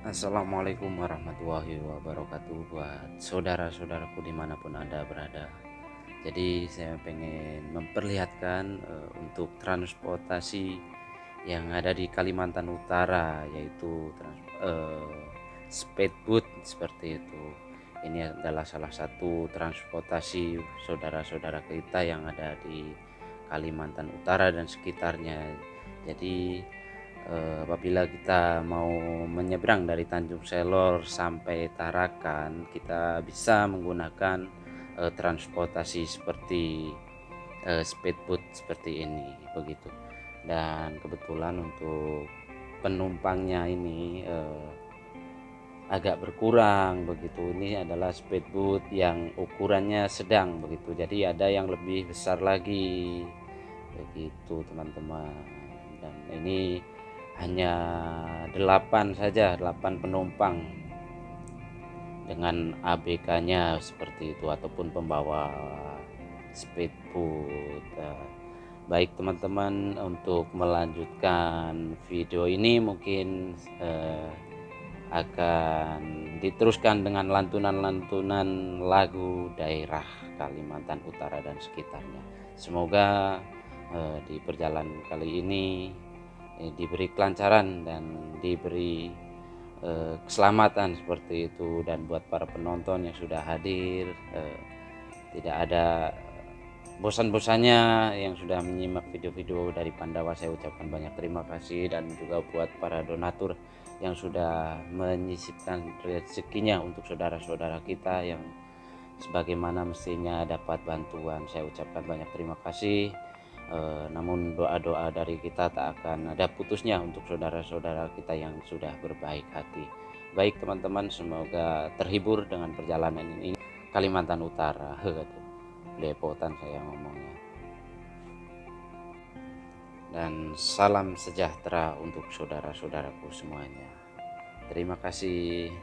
Assalamualaikum warahmatullahi wabarakatuh buat saudara-saudaraku dimanapun Anda berada. Jadi saya pengen memperlihatkan untuk transportasi yang ada di Kalimantan Utara, yaitu speedboat seperti itu. Ini adalah salah satu transportasi saudara-saudara kita yang ada di Kalimantan Utara dan sekitarnya. Jadi apabila kita mau menyeberang dari Tanjung Selor sampai Tarakan, kita bisa menggunakan transportasi seperti speedboat seperti ini begitu. Dan kebetulan untuk penumpangnya ini agak berkurang begitu. Ini adalah speedboat yang ukurannya sedang begitu, jadi ada yang lebih besar lagi begitu teman-teman. Dan ini hanya 8 penumpang dengan ABK-nya seperti itu, ataupun pembawa speedboat. Baik teman-teman, untuk melanjutkan video ini mungkin akan diteruskan dengan lantunan-lantunan lagu daerah Kalimantan Utara dan sekitarnya. Semoga di perjalanan kali ini diberi kelancaran dan diberi keselamatan seperti itu. Dan buat para penonton yang sudah hadir, tidak ada bosan-bosannya yang sudah menyimak video-video dari Pandawa, saya ucapkan banyak terima kasih. Dan juga buat para donatur yang sudah menyisipkan rezekinya untuk saudara-saudara kita yang sebagaimana mestinya dapat bantuan, saya ucapkan banyak terima kasih. Namun doa-doa dari kita tak akan ada putusnya untuk saudara-saudara kita yang sudah berbaik hati. Baik teman-teman, semoga terhibur dengan perjalanan ini. Kalimantan Utara, lepotan saya ngomongnya. Dan salam sejahtera untuk saudara-saudaraku semuanya. Terima kasih.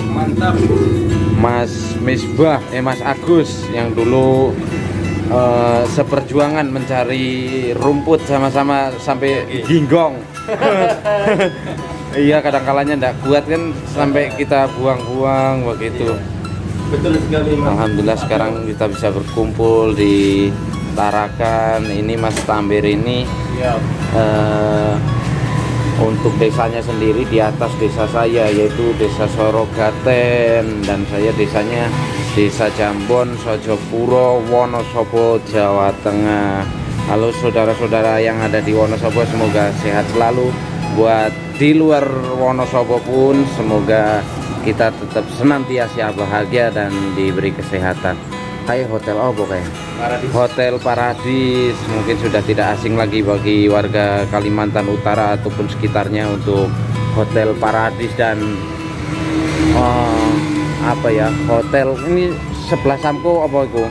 Mantap. Mas Misbah, Mas Agus yang dulu seperjuangan mencari rumput sama-sama sampai ginggong. Iya, kadang kalanya enggak kuat kan sampai kita buang-buang begitu. Betul sekali, Mas. Alhamdulillah sekarang kita bisa berkumpul di Tarakan. Ini Mas Tambir ini untuk desanya sendiri di atas desa saya, yaitu Desa Sorogaten, dan saya desanya Desa Jambon, Sojopuro, Wonosobo, Jawa Tengah. Halo saudara-saudara yang ada di Wonosobo, semoga sehat selalu. Buat di luar Wonosobo pun semoga kita tetap senantiasa bahagia dan diberi kesehatan. Kayak hotel apa kayak? Paradis. Hotel Paradis mungkin sudah tidak asing lagi bagi warga Kalimantan Utara ataupun sekitarnya untuk Hotel Paradis. Dan apa ya, hotel ini sebelah Samko apa itu?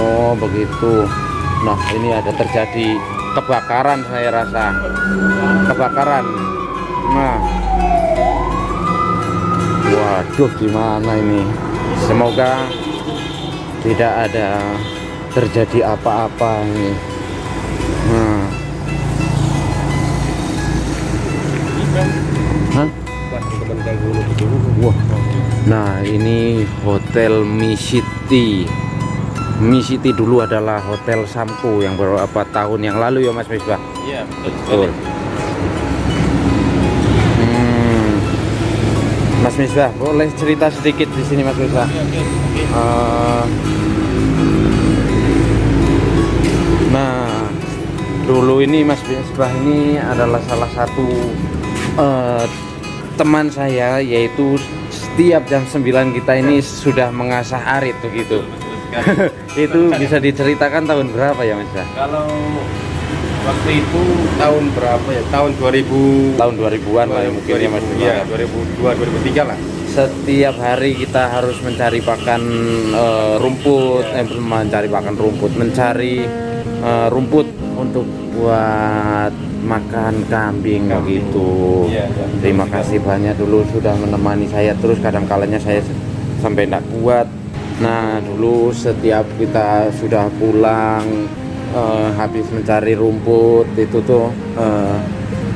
Oh begitu. Nah ini ada terjadi kebakaran, saya rasa kebakaran. Nah waduh, gimana ini? Semoga tidak ada terjadi apa-apa ini. Hah? Wah. Nah, ini Hotel Misiti. Misiti dulu adalah Hotel Samko yang beberapa tahun yang lalu ya Mas Misbah. Iya, betul. Mas Misbah, boleh cerita sedikit di sini Mas Misbah? Nah, dulu ini Mas Misbah ini adalah salah satu teman saya, yaitu setiap jam 9 kita ini sudah mengasah arit begitu. Itu bisa diceritakan tahun berapa ya Mas Misbah? Kalau waktu itu tahun berapa ya? Tahun 2000. Tahun 2000-an lah ya mungkin ya Mas Misbah. Iya, 2002 2003 lah. Setiap hari kita harus mencari pakan rumput, mencari pakan rumput, mencari rumput untuk buat makan kambing gitu. Terima kasih banyak dulu sudah menemani saya, terus kadang kalanya saya sampai tidak kuat. Nah dulu setiap kita sudah pulang habis mencari rumput itu tuh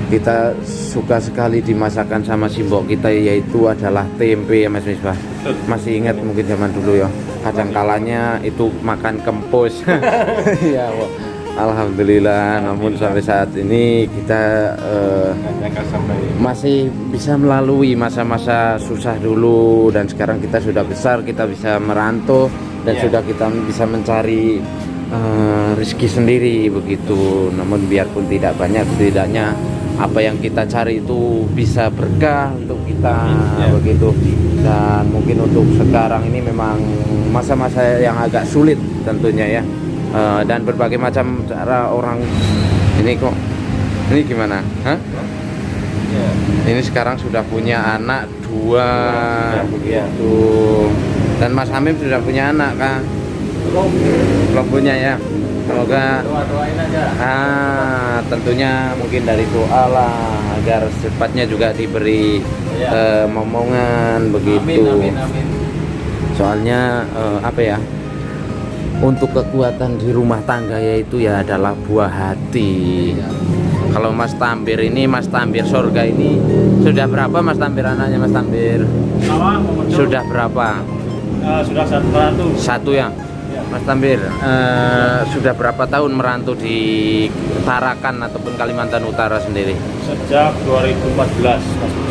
kita suka sekali dimasakan sama simbok kita, yaitu adalah tempe ya Mas Misbah. Masih ingat mungkin zaman dulu ya, kadang kalanya itu makan kempus. Ya alhamdulillah, namun sampai saat ini kita masih bisa melalui masa-masa susah dulu, dan sekarang kita sudah besar, kita bisa merantau dan sudah kita bisa mencari rezeki sendiri begitu. Namun biarpun tidak banyak, setidaknya apa yang kita cari itu bisa berkah untuk kita begitu. Dan mungkin untuk sekarang ini memang masa-masa yang agak sulit tentunya ya, dan berbagai macam cara orang ini kok ini gimana? Hah? Ini sekarang sudah punya anak 2 begitu. Dan Mas Hamim sudah punya anak kan? Belum punya ya. Semoga doain aja. Tentunya mungkin dari doa lah agar secepatnya juga diberi momongan begitu. Amin. Soalnya apa ya? Untuk kekuatan di rumah tangga yaitu ya adalah buah hati. Kalau Mas Tambir ini, Mas Tambir Sorga ini sudah berapa Mas Tambir anaknya Mas Tambir? Sudah berapa? Sudah 1 ya. Mas Tambir sudah berapa tahun merantau di Tarakan ataupun Kalimantan Utara sendiri? Sejak 2014.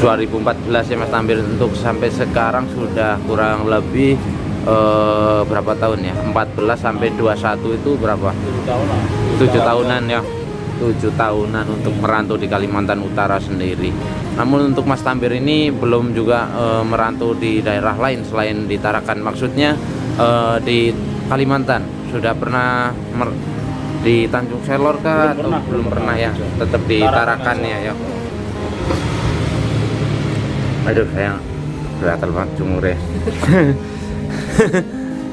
2014 ya Mas Tambir. Untuk sampai sekarang sudah kurang lebih berapa tahun ya? 14 sampai 21 itu berapa? 7 tahun lah. 7 tahunan ya. 7 tahunan untuk merantau di Kalimantan Utara sendiri. Namun untuk Mas Tambir ini belum juga merantau di daerah lain selain di Tarakan. Maksudnya di Kalimantan sudah pernah di Tanjung Selor kah atau belum pernah ya? Tetap di Tarakannya ya. Aduh sayang, gatal banget jumurnya.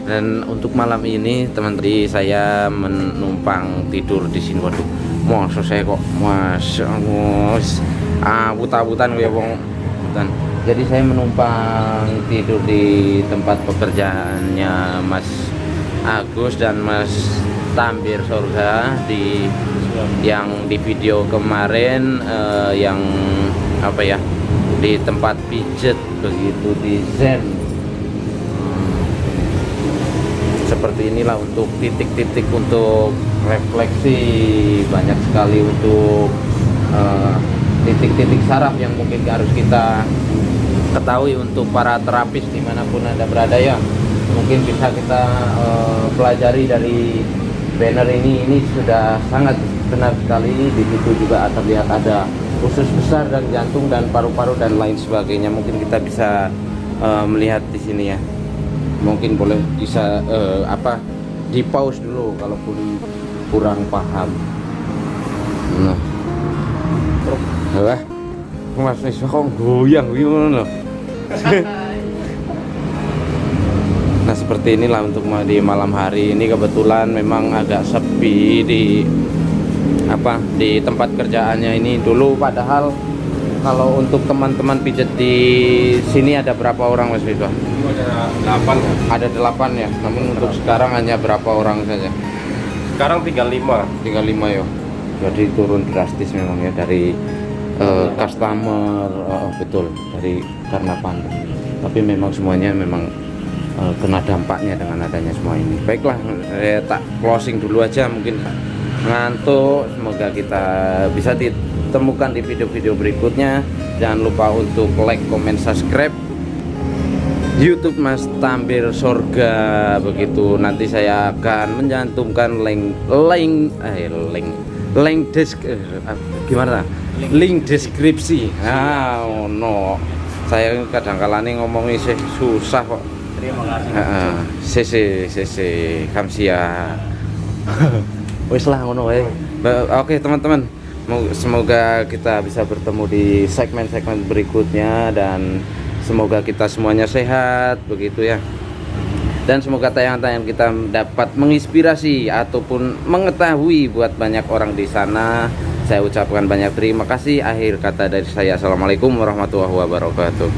Dan untuk malam ini teman-teman saya menumpang tidur di sini. Waduh, masa saya kok mas buta-butan gue bong. Jadi saya menumpang tidur di tempat pekerjaannya Mas Agus dan Mas Tambir Sorga yang di video kemarin, yang apa ya, di tempat pijet begitu, di Zen. Seperti inilah untuk titik-titik untuk refleksi, banyak sekali untuk titik-titik saraf yang mungkin harus kita ketahui untuk para terapis dimanapun Anda berada ya. Mungkin bisa kita pelajari dari banner ini sudah sangat benar sekali. Di situ juga terlihat ada usus besar dan jantung dan paru-paru dan lain sebagainya. Mungkin kita bisa melihat di sini ya. Mungkin boleh bisa di pause dulu kalaupun kurang paham. Nah, Mas Niswa kok goyang ngono loh. Nah, seperti inilah untuk di malam hari ini. Kebetulan memang agak sepi di tempat kerjaannya ini dulu. Padahal kalau untuk teman-teman pijat di sini ada berapa orang Mas Ridwan? Ada 8 ya. Ada 8 ya. Namun untuk sekarang hanya berapa orang saja? Sekarang 35. 35 ya. Jadi turun drastis memang ya dari customer, betul, dari karena pandemi. Tapi memang semuanya memang kena dampaknya dengan adanya semua ini. Baiklah, saya tak closing dulu aja, mungkin ngantuk. Semoga kita bisa ditemukan di video-video berikutnya. Jangan lupa untuk like, comment, subscribe YouTube Mas Tambir Sorga begitu. Nanti saya akan mencantumkan link deskripsi. No, saya kadang-kala nih ngomongnya sih susah kok. Terima kasih. CC Kamsia. Wis lah ngono wae. Oke teman-teman, semoga kita bisa bertemu di segmen-segmen berikutnya dan semoga kita semuanya sehat begitu ya. Dan semoga tayangan-tayangan kita dapat menginspirasi ataupun mengetahui buat banyak orang di sana. Saya ucapkan banyak terima kasih. Akhir kata dari saya, assalamualaikum warahmatullahi wabarakatuh.